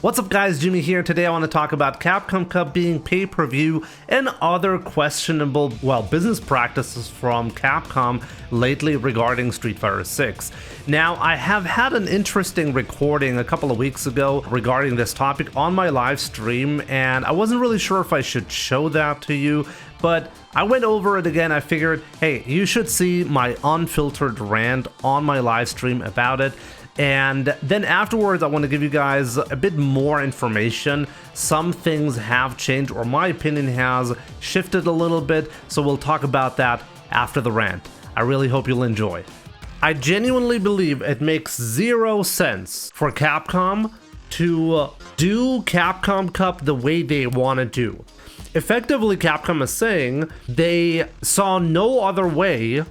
What's up guys, Jimmy here. Today I want to talk about Capcom Cup being pay-per-view and other questionable, business practices from Capcom lately regarding Street Fighter 6. Now, I have had an interesting recording a couple of weeks ago regarding this topic on my live stream, and I wasn't really sure if I should show that to you, but I went over it again. I figured, hey, you should see my unfiltered rant on my live stream about it. And then afterwards, I want to give you guys a bit more information. Some things have changed, or my opinion has shifted a little bit, so we'll talk about that after the rant. I really hope you'll enjoy. I genuinely believe it makes zero sense for Capcom to do Capcom Cup the way they want to do. Effectively, Capcom is saying they saw no other way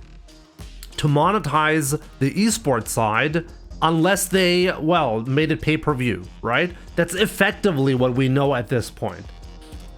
to monetize the esports side unless they, made it pay-per-view, right? That's effectively what we know at this point.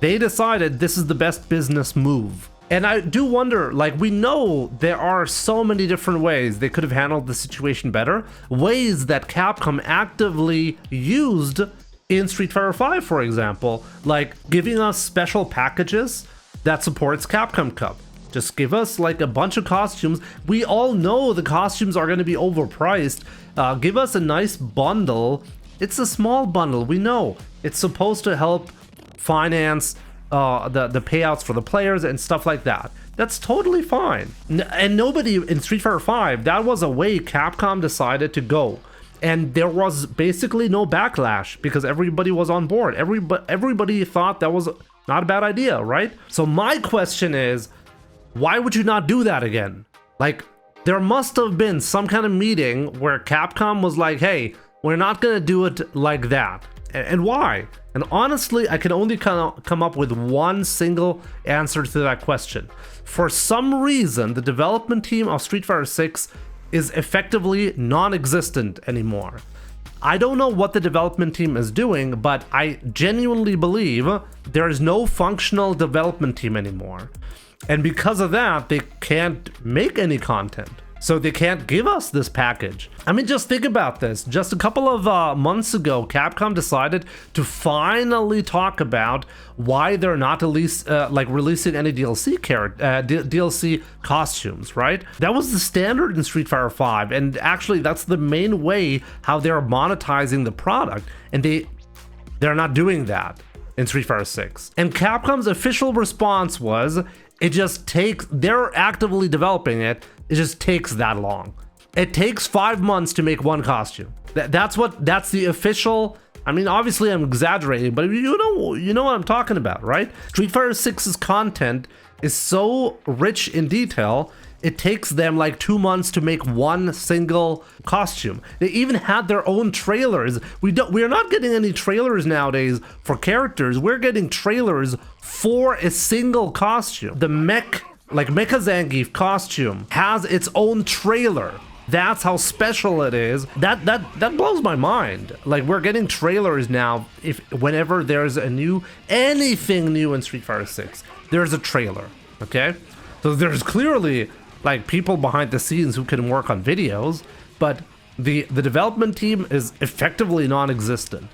They decided this is the best business move. And I do wonder, we know there are so many different ways they could have handled the situation better. Ways that Capcom actively used in Street Fighter V, for example, like giving us special packages that supports Capcom Cup. Just give us a bunch of costumes. We all know the costumes are going to be overpriced. Give us a nice bundle. It's a small bundle, we know. It's supposed to help finance the payouts for the players and stuff like that. That's totally fine. And nobody in Street Fighter V, that was a way Capcom decided to go. And there was basically no backlash because everybody was on board. Everybody thought that was not a bad idea, right? So my question is, why would you not do that again? There must have been some kind of meeting where Capcom was like, hey, we're not gonna do it like that. And why? And honestly, I can only come up with one single answer to that question. For some reason, the development team of Street Fighter 6 is effectively non-existent anymore. I don't know what the development team is doing, but I genuinely believe there is no functional development team anymore. And because of that, they can't make any content. So they can't give us this package. I mean, just think about this. Just a couple of months ago, Capcom decided to finally talk about why they're not releasing any DLC costumes, right? That was the standard in Street Fighter V, and actually that's the main way how they're monetizing the product, and they're not doing that in Street Fighter 6. And Capcom's official response was, they're actively developing it, it just takes that long. It takes 5 months to make one costume. That's the official. I mean, obviously I'm exaggerating, but you know what I'm talking about, right? Street Fighter 6's content is so rich in detail, it takes them 2 months to make one single costume. They even had their own trailers. We're not getting any trailers nowadays for characters. We're getting trailers for a single costume. The Mecha Zangief costume has its own trailer. That's how special it is. That blows my mind. We're getting trailers now. Whenever there's anything new in Street Fighter 6, there's a trailer. Okay, so there's clearly people behind the scenes who can work on videos, but the development team is effectively non-existent.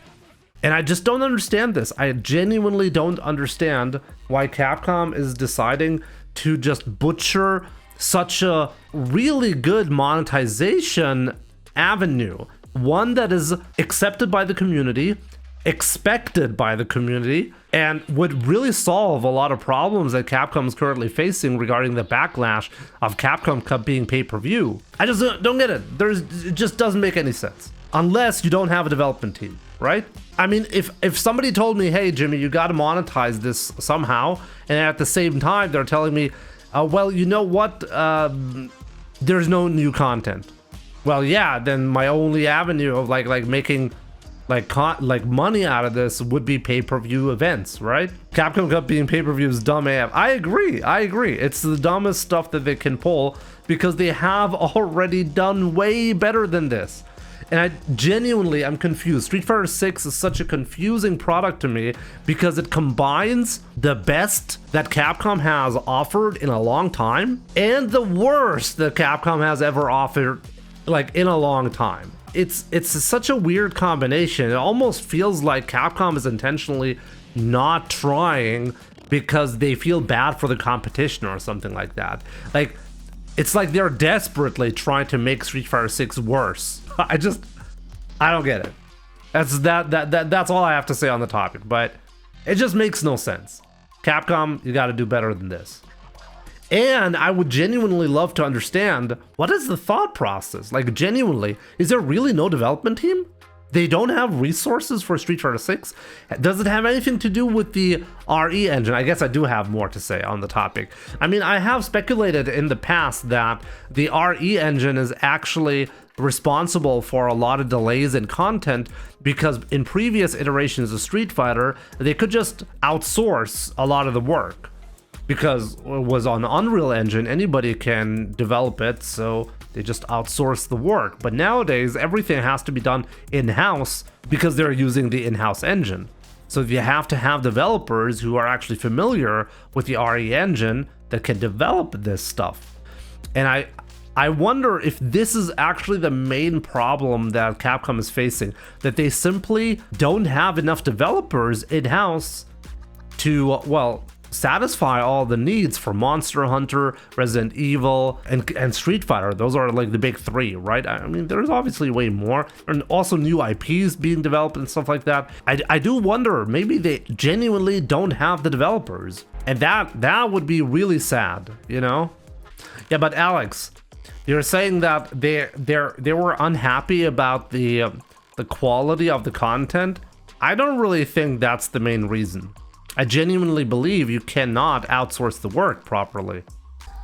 And I just don't understand this. I genuinely don't understand why Capcom is deciding to just butcher such a really good monetization avenue. One that is accepted by the community, expected by the community, and would really solve a lot of problems that Capcom is currently facing regarding the backlash of Capcom Cup being pay-per-view. I just don't get it. It just doesn't make any sense. Unless you don't have a development team, right? I mean, if somebody told me, hey, Jimmy, you got to monetize this somehow, and at the same time they're telling me, well, you know what? There's no new content. Well, yeah, then my only avenue of making money out of this would be pay-per-view events, right? Capcom Cup being pay-per-view is dumb AF. I agree. It's the dumbest stuff that they can pull because they have already done way better than this. And I'm confused. Street Fighter 6 is such a confusing product to me because it combines the best that Capcom has offered in a long time and the worst that Capcom has ever offered in a long time. it's such a weird combination. It almost feels like Capcom is intentionally not trying because they feel bad for the competition or something like that. Like, it's like they're desperately trying to make Street Fighter 6 worse. I don't get it. That's all I have to say on the topic, but it just makes no sense. Capcom, you got to do better than this. And I would genuinely love to understand, what is the thought process? Like, genuinely, is there really no development team? They don't have resources for Street Fighter 6? Does it have anything to do with the RE engine? I guess I do have more to say on the topic. I mean, I have speculated in the past that the RE engine is actually responsible for a lot of delays in content, because in previous iterations of Street Fighter, they could just outsource a lot of the work. Because it was on Unreal Engine, anybody can develop it, so they just outsource the work. But nowadays, everything has to be done in-house because they're using the in-house engine. So you have to have developers who are actually familiar with the RE engine that can develop this stuff. And I wonder if this is actually the main problem that Capcom is facing, that they simply don't have enough developers in-house to, well, satisfy all the needs for Monster Hunter, Resident Evil, and Street Fighter. Those are like the big three, right? I mean, there's obviously way more, and also new IPs being developed and stuff like that. I do wonder, maybe they genuinely don't have the developers, and that would be really sad, you know? Yeah, but Alex, you're saying that they were unhappy about the quality of the content. I don't really think that's the main reason. I genuinely believe you cannot outsource the work properly.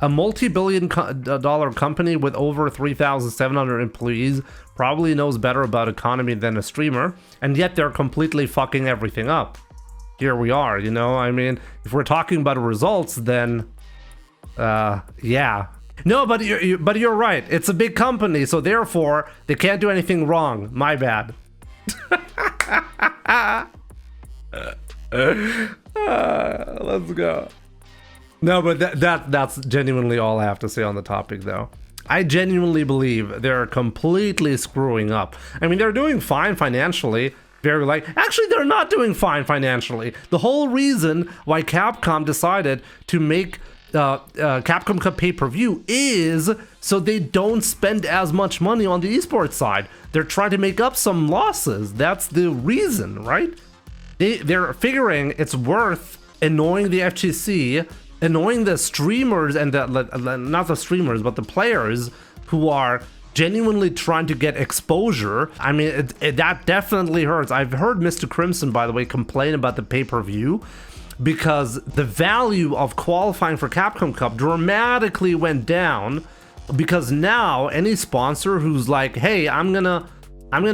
A multi-billion dollar company with over 3,700 employees probably knows better about economy than a streamer, and yet they're completely fucking everything up. Here we are, you know? I mean, if we're talking about results, then yeah. No, but you're right. It's a big company, so therefore they can't do anything wrong. My bad. Let's go. No, but that's genuinely all I have to say on the topic, though. I genuinely believe they're completely screwing up. I mean, they're doing fine financially. Actually, they're not doing fine financially. The whole reason why Capcom decided to make Capcom Cup pay-per-view is so they don't spend as much money on the esports side. They're trying to make up some losses. That's the reason, right? They're figuring it's worth annoying the FGC, annoying the streamers, and not the streamers, but the players who are genuinely trying to get exposure. I mean, that definitely hurts. I've heard Mr. Crimson, by the way, complain about the pay-per-view because the value of qualifying for Capcom Cup dramatically went down, because now any sponsor who's like, hey, I'm gonna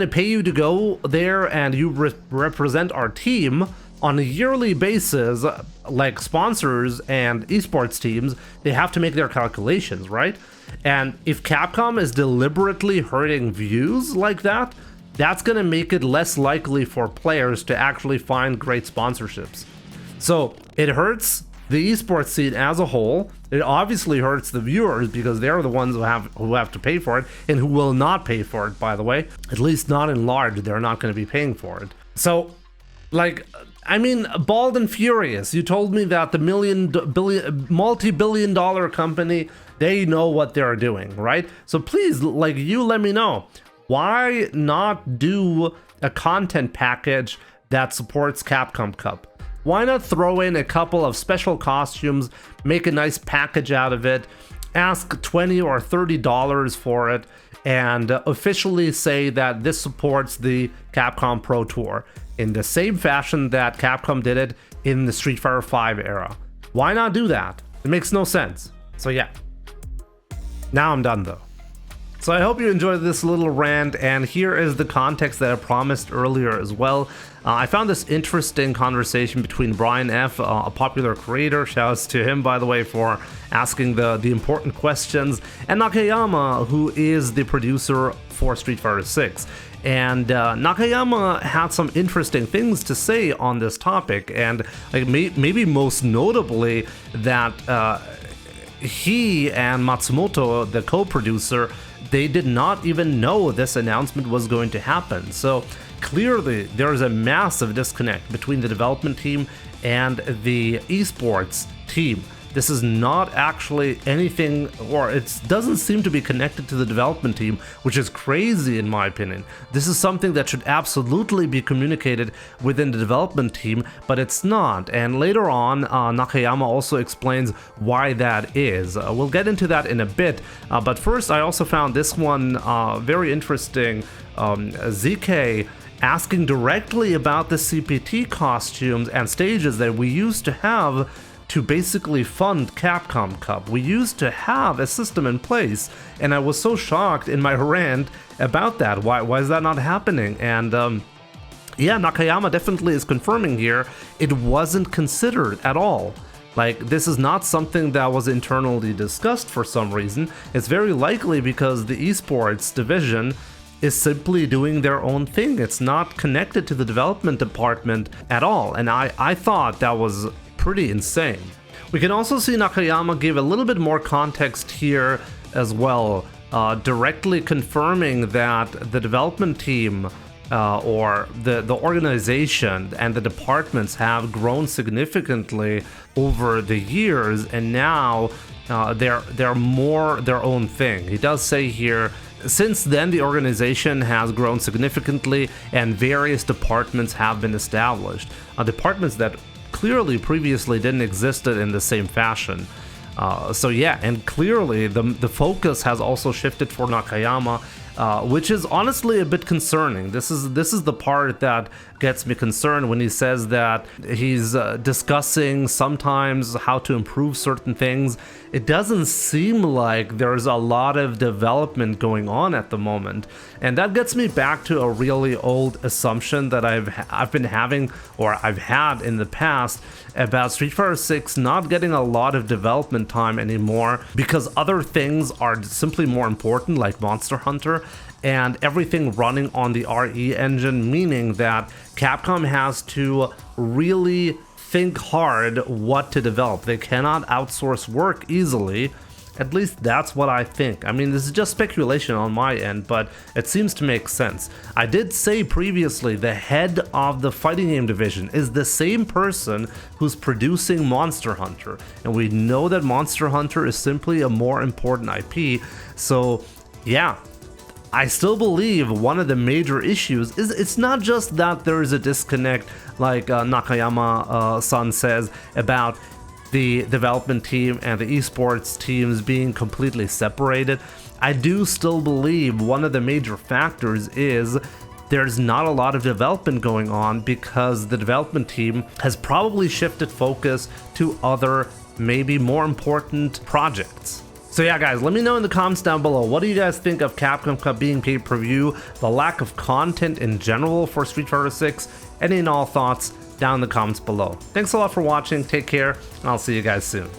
pay you to go there and you represent our team on a yearly basis, like sponsors and esports teams, they have to make their calculations, right? And if Capcom is deliberately hurting views like that, that's gonna make it less likely for players to actually find great sponsorships. So it hurts the esports scene as a whole. It obviously hurts the viewers because they're the ones who have to pay for it, and who will not pay for it, by the way. At least not in large, they're not going to be paying for it. So, like, I mean, bald and furious, you told me that the multi-billion dollar company, they know what they're doing, right? So please, like, you let me know, why not do a content package that supports Capcom Cup? Why not throw in a couple of special costumes, make a nice package out of it, ask $20 or $30 for it, and officially say that this supports the Capcom Pro Tour in the same fashion that Capcom did it in the Street Fighter V era. Why not do that? It makes no sense. So yeah, now I'm done though. So I hope you enjoyed this little rant, and here is the context that I promised earlier as well. I found this interesting conversation between Brian F., a popular creator, shouts to him, by the way, for asking the important questions, and Nakayama, who is the producer for Street Fighter 6. And Nakayama had some interesting things to say on this topic, and like maybe most notably that he and Matsumoto, the co-producer, they did not even know this announcement was going to happen. So clearly there is a massive disconnect between the development team and the esports team. This is not actually anything, or it doesn't seem to be connected to the development team, which is crazy in my opinion. This is something that should absolutely be communicated within the development team, but it's not. And later on, Nakayama also explains why that is. We'll get into that in a bit, but first I also found this one very interesting. ZK asking directly about the CPT costumes and stages that we used to have to basically fund Capcom Cup. We used to have a system in place, and I was so shocked in my rant about that. Why is that not happening? And yeah, Nakayama definitely is confirming here it wasn't considered at all. Like, this is not something that was internally discussed for some reason. It's very likely because the esports division is simply doing their own thing. It's not connected to the development department at all, and I thought that was pretty insane. We can also see Nakayama give a little bit more context here as well, directly confirming that the development team or the organization and the departments have grown significantly over the years, and now they're more their own thing. He does say here, since then the organization has grown significantly and various departments have been established. Departments that clearly previously didn't exist in the same fashion. So yeah, and clearly the focus has also shifted for Nakayama, which is honestly a bit concerning. This is the part that gets me concerned when he says that he's discussing sometimes how to improve certain things. It doesn't seem like there's a lot of development going on at the moment, and that gets me back to a really old assumption that I've been having, or I've had in the past, about Street Fighter 6 not getting a lot of development time anymore because other things are simply more important, like Monster Hunter, and everything running on the RE engine, meaning that Capcom has to really think hard what to develop. They cannot outsource work easily. At least that's what I think. I mean, this is just speculation on my end, but it seems to make sense. I did say previously the head of the fighting game division is the same person who's producing Monster Hunter, and we know that Monster Hunter is simply a more important IP. So yeah, I still believe one of the major issues is it's not just that there is a disconnect, like Nakayama-san says, about the development team and the esports teams being completely separated. I do still believe one of the major factors is there's not a lot of development going on because the development team has probably shifted focus to other, maybe more important projects. So yeah, guys, let me know in the comments down below, what do you guys think of Capcom Cup being pay-per-view, the lack of content in general for Street Fighter 6, any and all thoughts down in the comments below. Thanks a lot for watching, take care, and I'll see you guys soon.